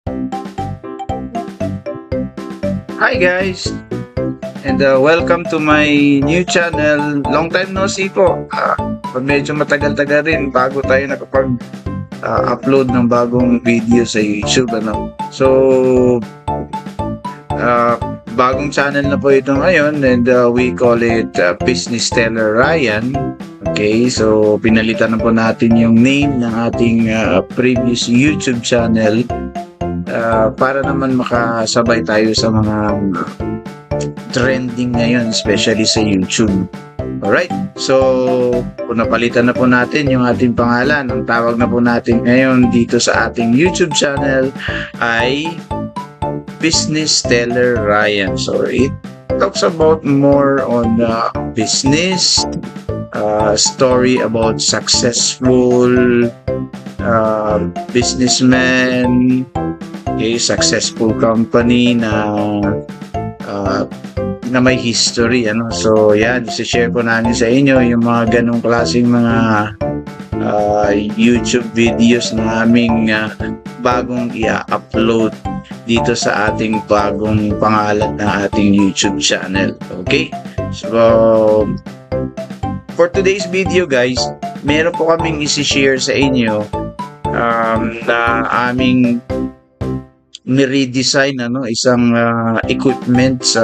Hi guys, and welcome to my new channel. Long time no see po. Medyo matagal-tagal rin bago tayo nakapag-upload ng bagong video sa YouTube. So, bagong channel na po ito ngayon, and we call it Business Teller Ryan. Okay, so pinalitan na po natin yung name ng ating previous YouTube channel. Para naman makasabay tayo sa mga trending ngayon, especially sa YouTube. Alright, so kung napalitan na po natin yung ating pangalan, ang tawag na po natin ngayon dito sa ating YouTube channel ay Business Teller Ryan. So it talks about more on business, story about successful businessmen, okay, successful company na may history, so yan, i-share ko namin sa inyo yung mga ganong klaseng mga YouTube videos na aming bagong i-upload dito sa ating bagong pangalan na ating YouTube channel. Okay, so for today's video guys, meron po kaming isi-share sa inyo na aming ni-redesign isang equipment sa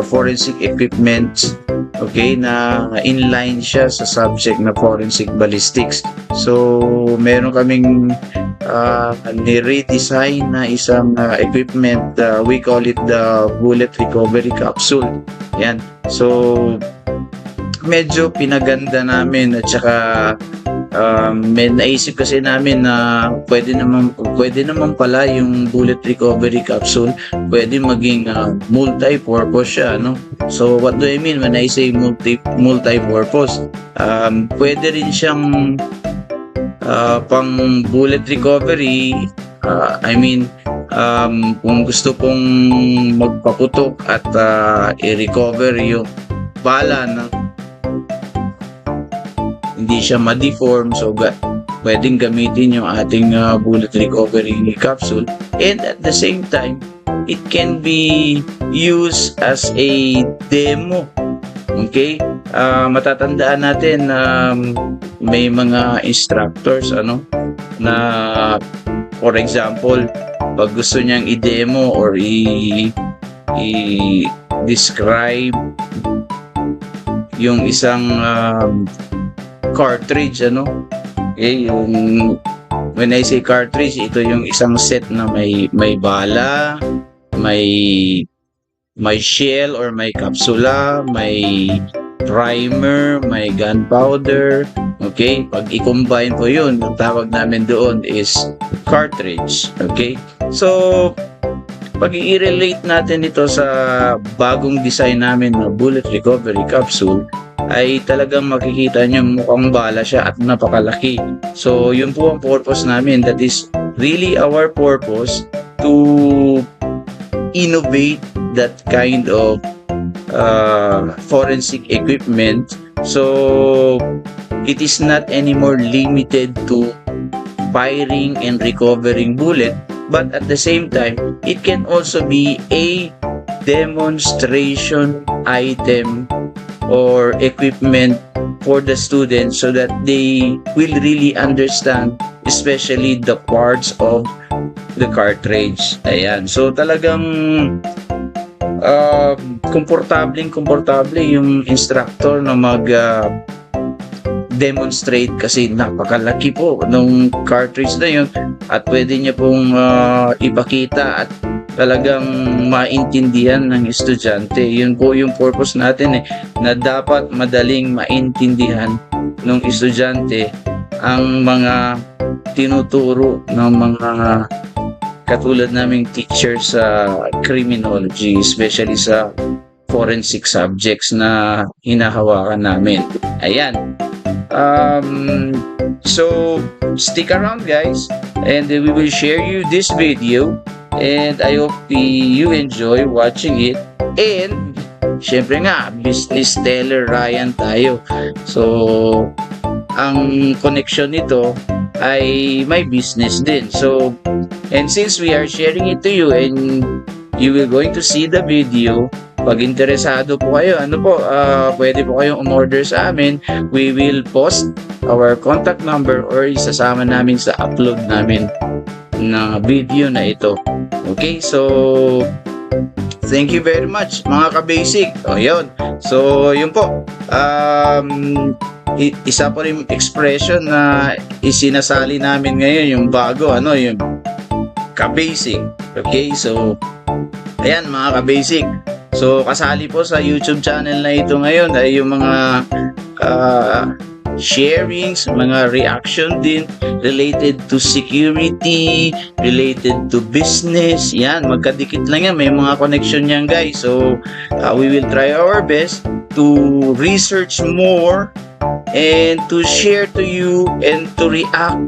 forensic equipment, okay, na inline siya sa subject na forensic ballistics. So meron kaming ni-redesign na isang equipment, we call it the bullet recovery capsule. Yan, so medyo pinaganda namin, at saka may naisip kasi namin na pwede naman pala yung bullet recovery capsule pwede maging multi-purpose siya, So what do I mean when I say multi-purpose? Pwede rin siyang pang bullet recovery. Kung gusto pong magpaputok at i-recover yung bala na hindi siya ma-deform, so pwedeng gamitin yung ating bullet recovery capsule, and at the same time it can be used as a demo. Okay, matatandaan natin may mga instructors na for example, pag gusto niyang i-demo or i-describe yung isang cartridge, okay, when I say cartridge, ito yung isang set na may bala, may shell or may kapsula, may primer, may gunpowder. Okay, pag i-combine po yun, ang tawag namin doon is cartridge. Okay, so pag i-relate natin ito sa bagong design namin na bullet recovery capsule, ay talagang makikita nyo mukhang bala siya at napakalaki. So yun po ang purpose namin. That is really our purpose, to innovate that kind of forensic equipment. So it is not anymore limited to firing and recovering bullet, but at the same time it can also be a demonstration item or equipment for the students, so that they will really understand, especially the parts of the cartridge. Ayan, so talagang komportable yung instructor na demonstrate, kasi napakalaki po nung cartridge na yun, at pwede niya pong ipakita at talagang maintindihan ng estudyante. Yun po yung purpose natin, na dapat madaling maintindihan ng estudyante ang mga tinuturo ng mga katulad naming teacher sa criminology, especially sa forensic subjects na hinahawakan namin. Ayan. So stick around guys, and we will share you this video, and I hope you enjoy watching it. And syempre nga, Business Teller Ryan tayo, so ang connection nito ay may business din. So And since we are sharing it to you and you will going to see the video, pag interesado po kayo, pwede po kayong umorder sa amin. We will post our contact number or isasama namin sa upload namin na video na ito. Okay, so thank you very much mga ka-basic. O yun. So yun po. Isa po rin expression na isinasali namin ngayon yung bago, yung ka-basic. Okay, so ayan mga ka-basic. So kasali po sa YouTube channel na ito ngayon ay yung mga sharings, mga reaction din related to security, related to business. Yan, magkadikit lang yan. May mga connection yan guys. So we will try our best to research more and to share to you and to react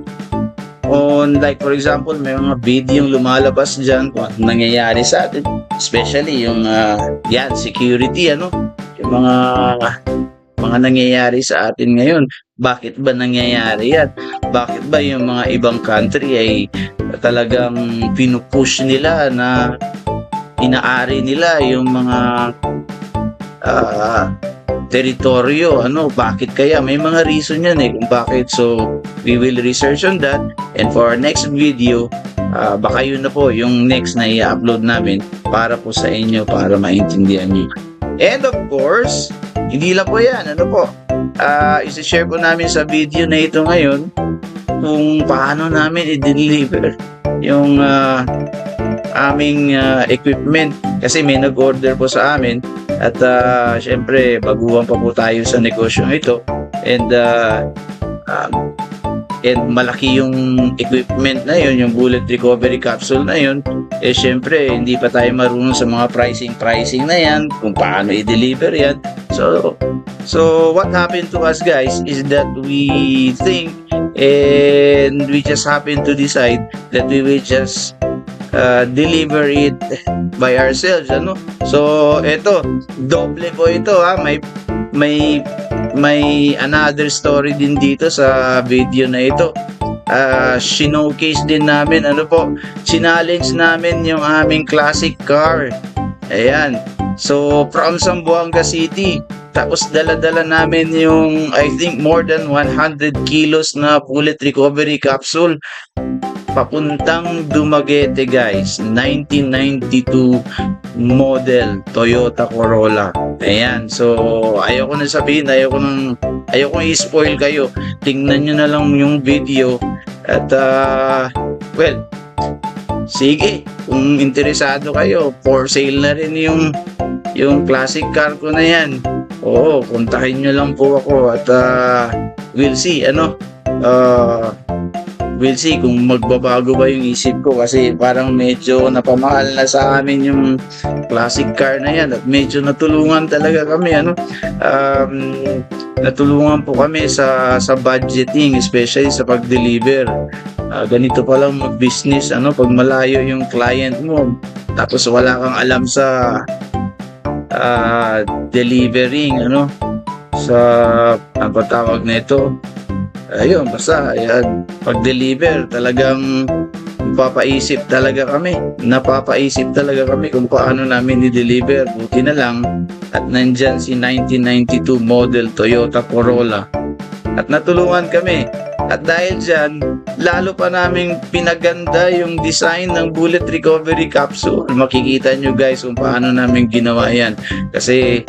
on, like for example, may mga video yung lumalabas dyan kung ano nangyayari sa atin, especially yung security, yung mga nangyayari sa atin ngayon. Bakit ba nangyayari yan? Bakit ba yung mga ibang country ay talagang pinupush nila na inaari nila yung mga teritoryo, bakit kaya? May mga reason yan kung bakit. So we will research on that, and for our next video, baka yun na po yung next na i-upload namin para po sa inyo, para maintindihan nyo. And of course, hindi lang po yan, isi-share po namin sa video na ito ngayon kung paano namin i-deliver yung aming equipment, kasi may nag-order po sa amin. At syempre, baguhan pa po tayo sa negosyo ito. And malaki yung equipment na yun, yung bullet recovery capsule na yun. Syempre, hindi pa tayo marunong sa mga pricing na yan, kung paano i-deliver yan. So what happened to us guys is that we think and we just happen to decide that we will just deliver it by ourselves, So eto, doble po ito, may another story din dito sa video na ito. Sinowcase din namin, challenge namin yung aming classic car. Ayan. So from Zamboanga City, tapos dala-dala namin yung I think more than 100 kilos na bullet recovery capsule papuntang Dumaguete guys, 1992 model Toyota Corolla. Ayan, so ayoko na sabihin, ayoko i-spoil kayo. Tingnan nyo na lang yung video at well, sige, kung interesado kayo, for sale na rin yung classic car ko na yan. Oo, kontakin nyo lang po ako at we'll see, we'll see kung magbabago ba yung isip ko, kasi parang medyo napamahal na sa amin yung classic car na yan at medyo natulungan talaga kami, natulungan po kami sa budgeting, especially sa pag-deliver. Ganito pa lang mag-business, pag malayo yung client mo tapos wala kang alam sa delivering, sa ang patawag na ito. Ayun, basta ayan, pag-deliver talagang napapaisip talaga kami kung paano namin i-deliver. Buti na lang at nandyan si 1992 model Toyota Corolla at natulungan kami. At dahil dyan, lalo pa namin pinaganda yung design ng bullet recovery capsule. Makikita nyo guys kung paano namin ginawa yan, kasi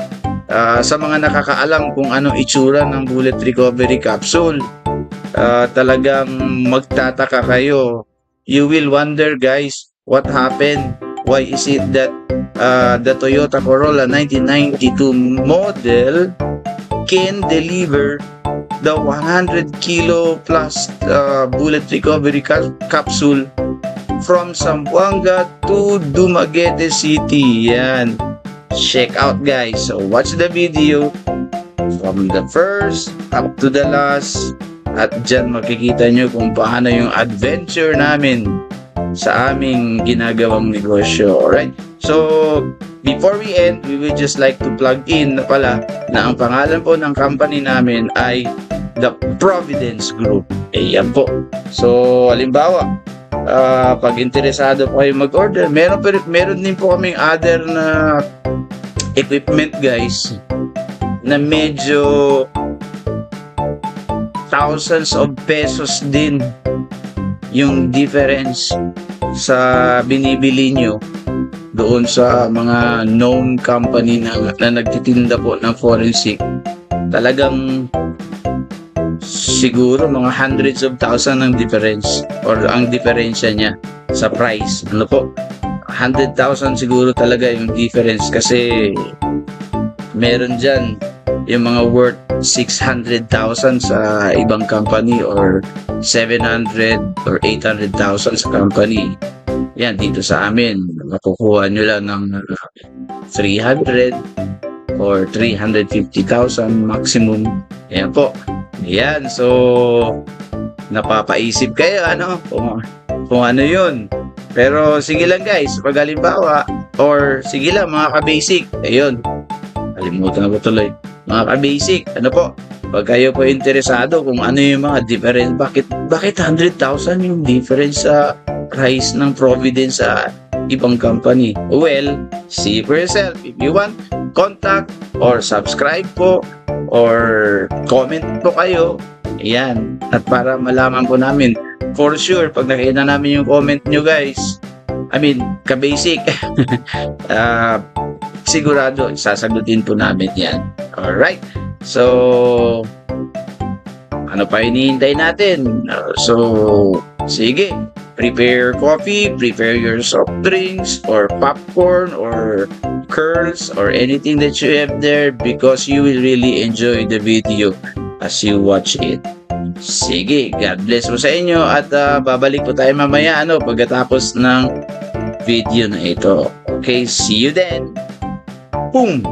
sa mga nakakaalam kung anong itsura ng bullet recovery capsule, talagang magtataka kayo. You will wonder guys, what happened? Why is it that the Toyota Corolla 1992 model can deliver the 100 kilo plus bullet recovery capsule from Zamboanga to Dumaguete City? Yan. Check out guys. So watch the video from the first up to the last. At dyan makikita nyo kung paano yung adventure namin sa aming ginagawang negosyo. Alright? So, before we end, we would just like to plug in na pala na ang pangalan po ng company namin ay The Providence Group. Ayan po. So, halimbawa, Pag interesado po kayo mag-order, meron din po kaming other na equipment guys na medyo thousands of pesos din yung difference sa binibili nyo doon sa mga known company na nagtitinda po ng forensic. Talagang siguro mga hundreds of thousand ang difference or ang diferensya niya sa price. Ano po? 100,000 siguro talaga yung difference kasi meron dyan yung mga worth 600,000 sa ibang company or 700 or 800,000 sa company. Yan, dito sa amin, makukuha nyo lang ng 300 or 350,000 maximum. Yan po. Yan, so napapaisip kayo kung ano yun. Pero sige lang guys, pag halimbawa, or sige lang mga ka-basic, ayun, kalimutan ko tuloy. Mga ka-basic, pag kayo po interesado kung ano yung mga difference, bakit 100,000 yung difference sa price ng Providence sa ibang company? Well, see for yourself. If you want, contact or subscribe po or comment po kayo. Ayan, at para malaman po namin, for sure, pag nakita namin yung comment nyo guys, ka-basic, sigurado, sasagutin po namin yan. Alright, so, ano pa hinihintay natin? So, sige, prepare your coffee, prepare your soft drinks, or popcorn, or curls, or anything that you have there because you will really enjoy the video as you watch it. Sige, God bless po sa inyo at babalik po tayo mamaya pagkatapos ng video na ito. Okay, see you then. Boom!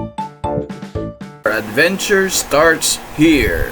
Our adventure starts here.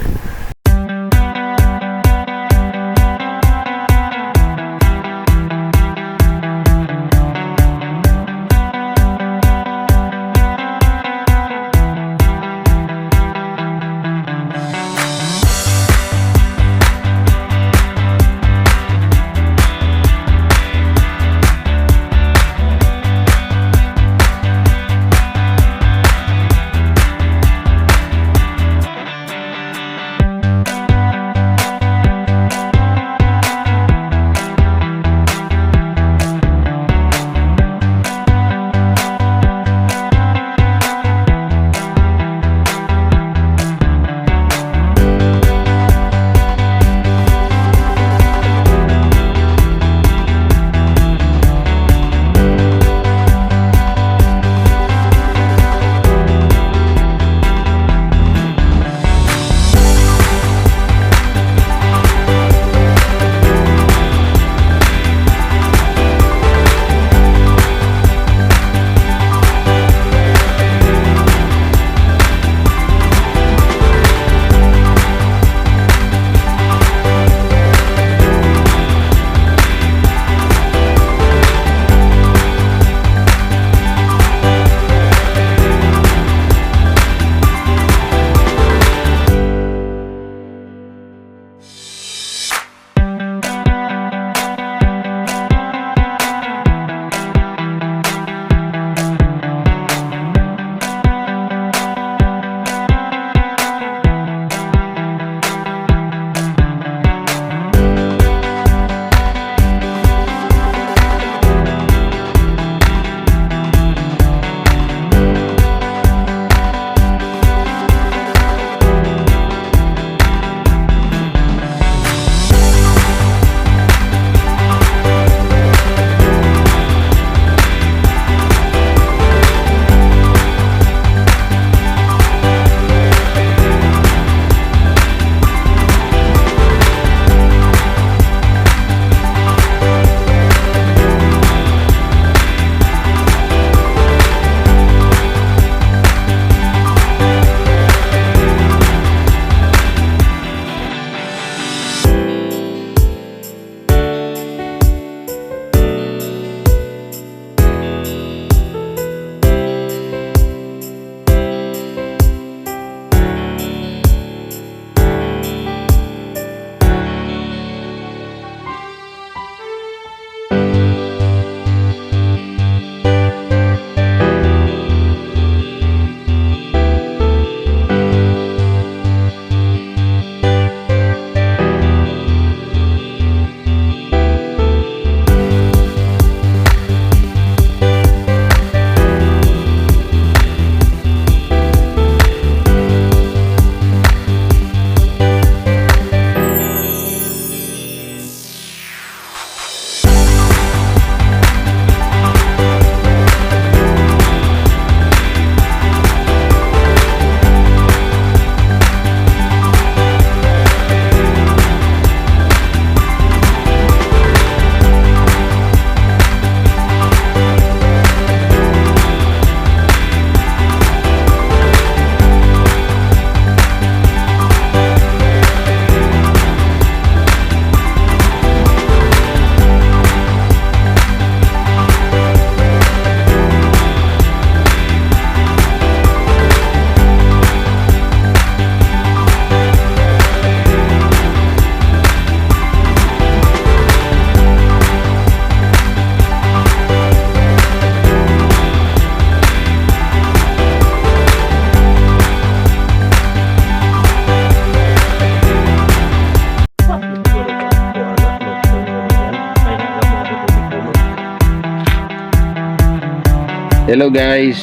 Hello guys,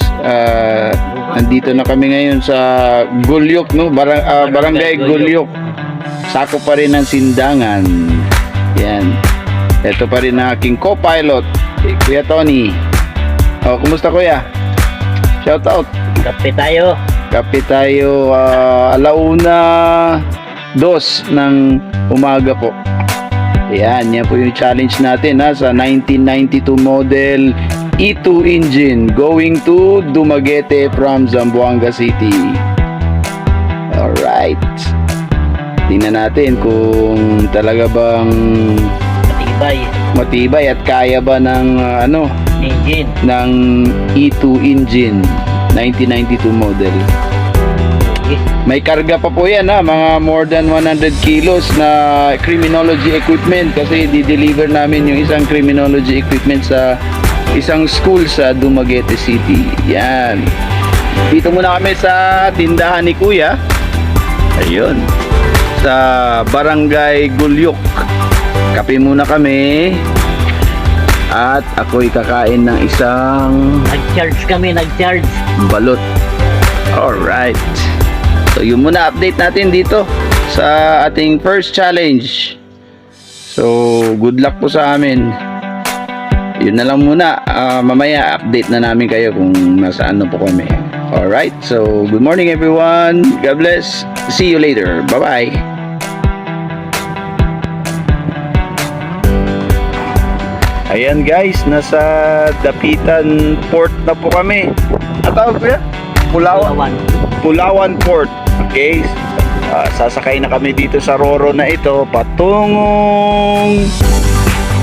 andito na kami ngayon sa Gulyok, no? Barangay Gulyok. Sako pa rin ng Sindangan. Yan. Ito pa rin ang aking co-pilot, Kuya Tony. Oh, kumusta kuya? Shout out. Kape tayo. Kape tayo, alauna 2 ng umaga po. Yan po yung challenge natin sa 1992 model E2 engine going to Dumaguete from Zamboanga City. Alright. Tingnan natin kung talaga bang matibay at kaya ba ng Engine. ng E2 engine 1992 model. May karga pa po yan mga more than 100 kilos na criminology equipment kasi di-deliver namin yung isang criminology equipment sa isang school sa Dumaguete City. Yan. Dito muna kami sa tindahan ni Kuya. Ayun. Sa Barangay Gulyok. Kape muna kami. At ako'y kakain ng isang Nag-charge. balot. Alright. So yun muna update natin dito sa ating first challenge. So good luck po sa amin. Yun na lang muna. Mamaya update na namin kayo kung nasaan na po kami. Alright. So good morning everyone. God bless. See you later. Bye bye. Ayan guys, nasa Dapitan Port na po kami. Ano tawag ko yan? Pulawan Port. Okay. Sasakay na kami dito sa Roro na ito patungong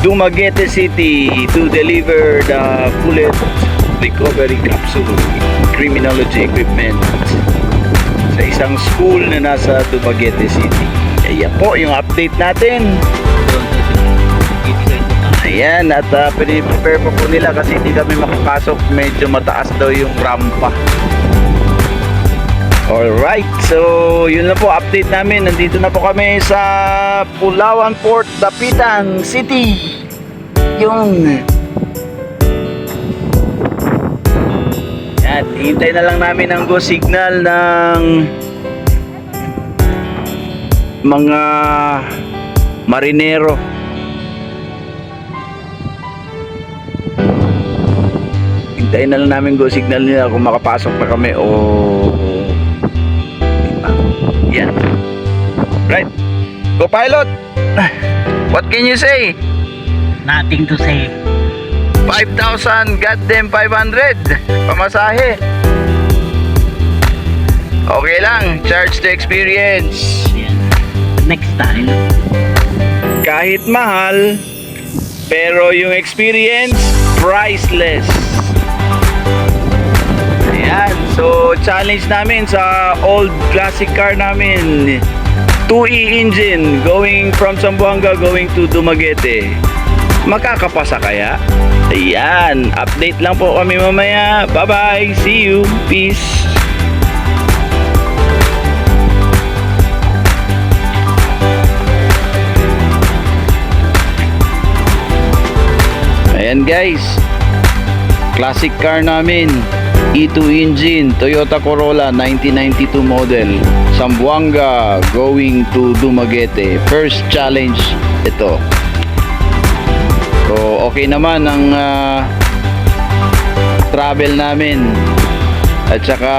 Dumaguete City to deliver the bullet recovery capsule criminology equipment sa isang school na nasa Dumaguete City. Ayan po yung update natin. Ayan, at prepare pa po nila kasi hindi kami makapasok, medyo mataas daw yung rampa. Alright, so yun lang po update namin. Nandito na po kami sa Pulawan Port, Dapitan City. Yun. Yan, hintay na lang namin ang go signal ng mga marinero. Hintayin na lang namin go signal nila kung makapasok na kami o yan. Right. Go pilot. What can you say? Nothing to say. 5,000 goddamn 500 pamasahe. Okay lang. Charge to experience. Yan. Next time. Kahit mahal, pero yung experience priceless. Ayan, so challenge namin sa old classic car namin, 2E engine going from Zamboanga going to Dumaguete. Makakapasa kaya? Ayan, update lang po kami mamaya. Bye bye, see you, peace. Ayan guys, classic car namin, E2 engine, Toyota Corolla 1992 model, Zamboanga going to Dumaguete. First challenge ito. So okay naman ang travel namin. At saka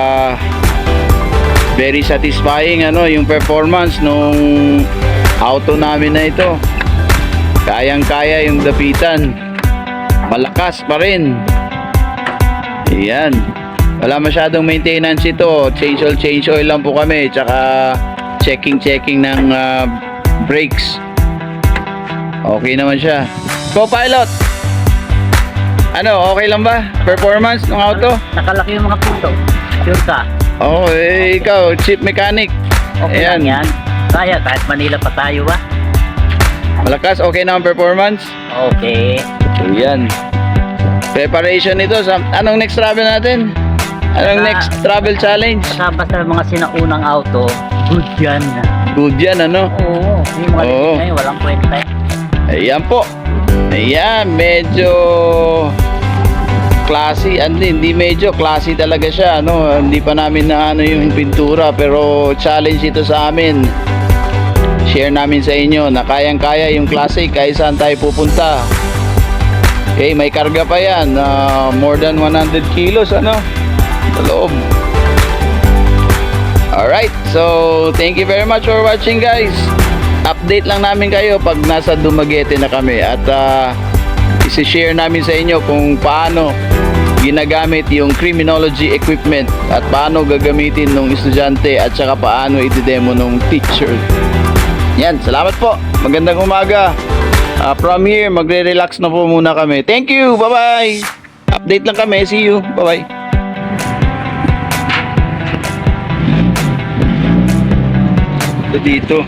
very satisfying yung performance nung auto namin na ito. Kayang-kaya yung dapitan. Malakas pa rin. Ayan. Wala masyadong maintenance ito. Change oil lang po kami. Tsaka checking ng brakes. Okay naman siya. Co-pilot! Okay lang ba? Performance ng auto? Nakalaki yung mga punto. Sure ka? Ikaw, chief mechanic. Okay lang yan. Kaya kahit Manila pa tayo ba? Malakas, okay na ang performance? Okay. So yan. Preparation ito sa anong next travel natin? Anong next travel challenge? Kasama sa mga sinaunang auto, good yan. Good yan, Oo. Yung mga Oo. ngayon, walang kwenta. Ayan po. Ayan, medyo classy, hindi medyo classy talaga siya, no? Hindi pa namin na ano yung pintura, pero challenge ito sa amin. Share namin sa inyo na kayang-kaya yung classic kahit saan tayo pupunta. Okay, may karga pa yan, more than 100 kilos, ano? Sa loob. Alright, so thank you very much for watching, guys. Update lang namin kayo pag nasa Dumaguete na kami, at isi-share namin sa inyo kung paano ginagamit yung criminology equipment at paano gagamitin ng estudyante at saka paano i-demo ng teacher. Yan, salamat po. Magandang umaga. From here, magre-relax na po muna kami. Thank you. Bye-bye. Update lang kami. See you. Bye-bye. Dito.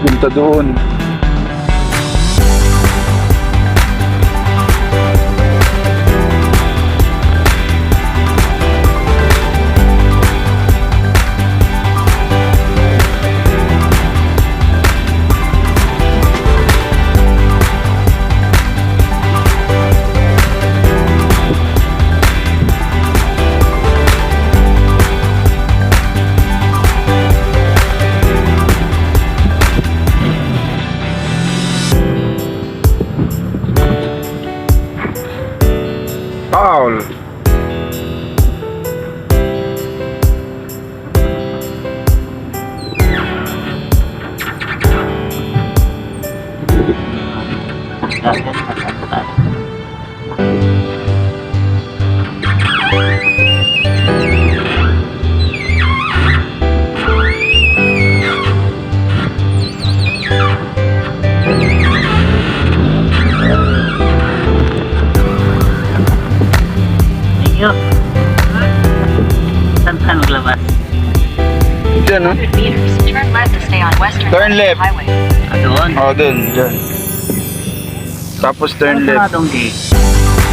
Punta doon. Paul. Yo. Saan tayo maglabas? Diyan, no? 100 meters. Turn left to stay on Western Turn left. Highway. Doon. Oh, dun. Tapos turn Saan left. na gate?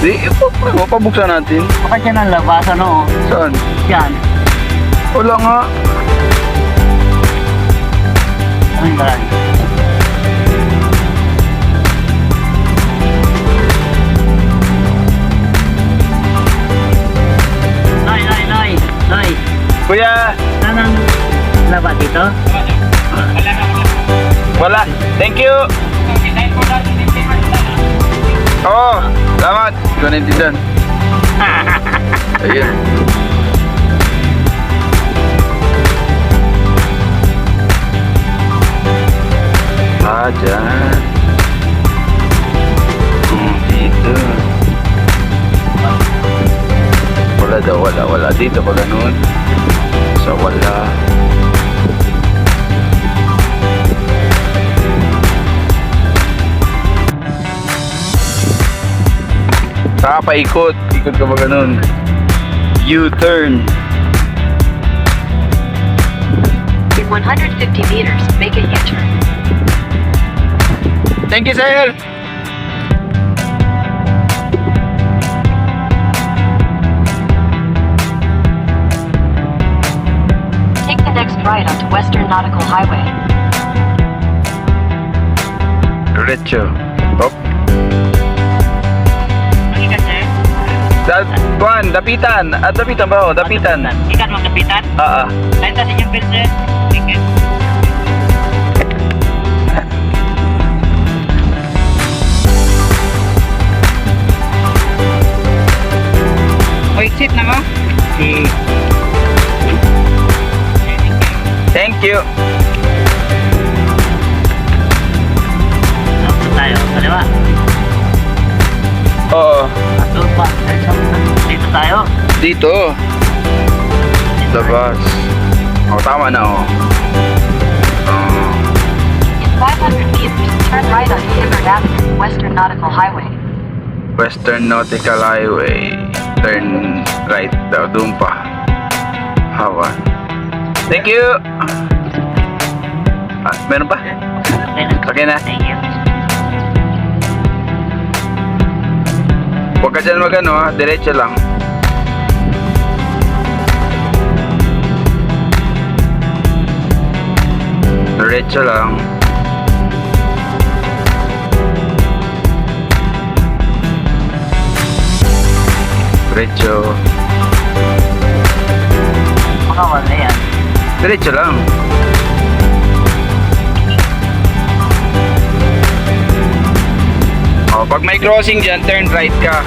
Di, pabuksan natin. Baka dyan ang labas, ano? Saan? Yan. Wala nga. Ang daan. Noy. Kuya, Saan ang labas dito? wala. Thank you. Oo, salamat. Ikaw na din dyan. Ayun. Dyan. Dito. Wala daw, wala. Dito pa ganun. So, wala. Saka paikot. Ikot ka ba ganun? U-turn. In 150 meters, make a U-turn. Thank you, sir. Take the next right onto Western Nautical Highway. Diretso. Hop. Dapitan. Dapitan ba? Dapitan. Ikan mo kapitan? Kahit sa inyong bilse. Ticket. O, exit na mo? Si. Thank you. Tapos tayo. Kaliwa. Oo. Doon pa. Dito tayo. Dito. Labas. Oh, tama na oh. In 500 meters, turn right onto Hibbert Avenue, Western Nautical Highway. Western Nautical Highway. Turn right daw. Doon pa. Hawa. Thank you. Meron pa? Okay na. Okay na. Thank you. Huwag ka dyan magano ha, diretso lang. Diretso lang. Diretso. Makawal na yan. Diretso lang. Oh, pag may crossing dyan, turn right ka.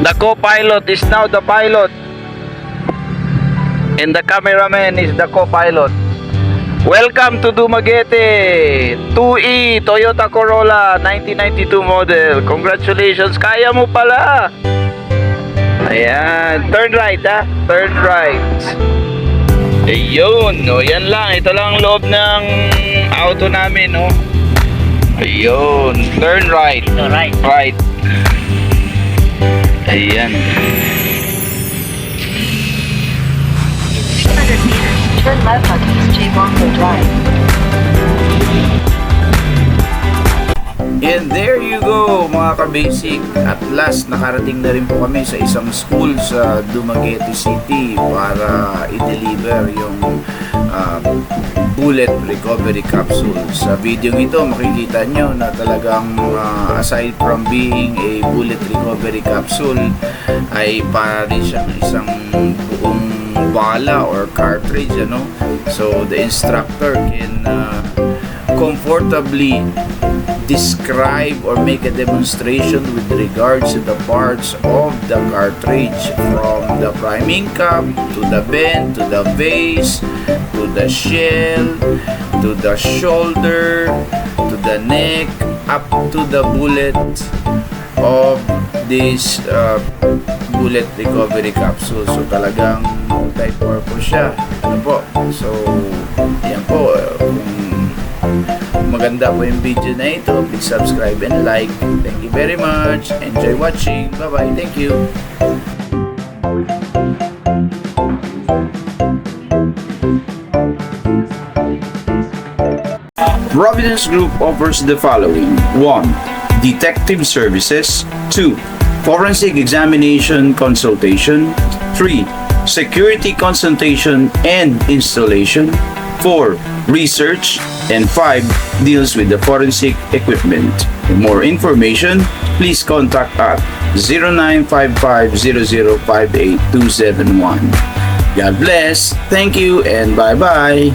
The co-pilot is now the pilot. And the cameraman is the co-pilot. Welcome to Dumaguete 2E Toyota Corolla 1992 model. Congratulations, kaya mo pala. Ayan, turn right ha. Turn right. Ayun, no, yan lang. Ito lang ang loob ng auto namin, no. Ayun, turn right. Dito, right. Right. Ayan. 600 meters, turn left on East J. Bronco Drive. And there you go mga ka-basic. At last, nakarating na rin po kami sa isang school sa Dumaguete City para i-deliver yung bullet recovery capsule. Sa video ito, makikita nyo na talagang aside from being a bullet recovery capsule, ay para rin siyang isang buong bala or cartridge, ano? So, the instructor can comfortably describe or make a demonstration with regards to the parts of the cartridge, from the priming cap to the bend to the base to the shell to the shoulder to the neck up to the bullet of this bullet recovery capsule. So talagang multi-purpose siya, ano po. So yan po, kung maganda po yung video na ito, please subscribe and like. Thank you very much. Enjoy watching. Bye bye. Thank you. Providence Group offers the following: 1. Detective services. 2. Forensic examination consultation. 3. Security consultation and installation. 4. Research. And 5. Deals with the forensic equipment. For more information, please contact at 0955-0058-271. God bless. Thank you and bye-bye.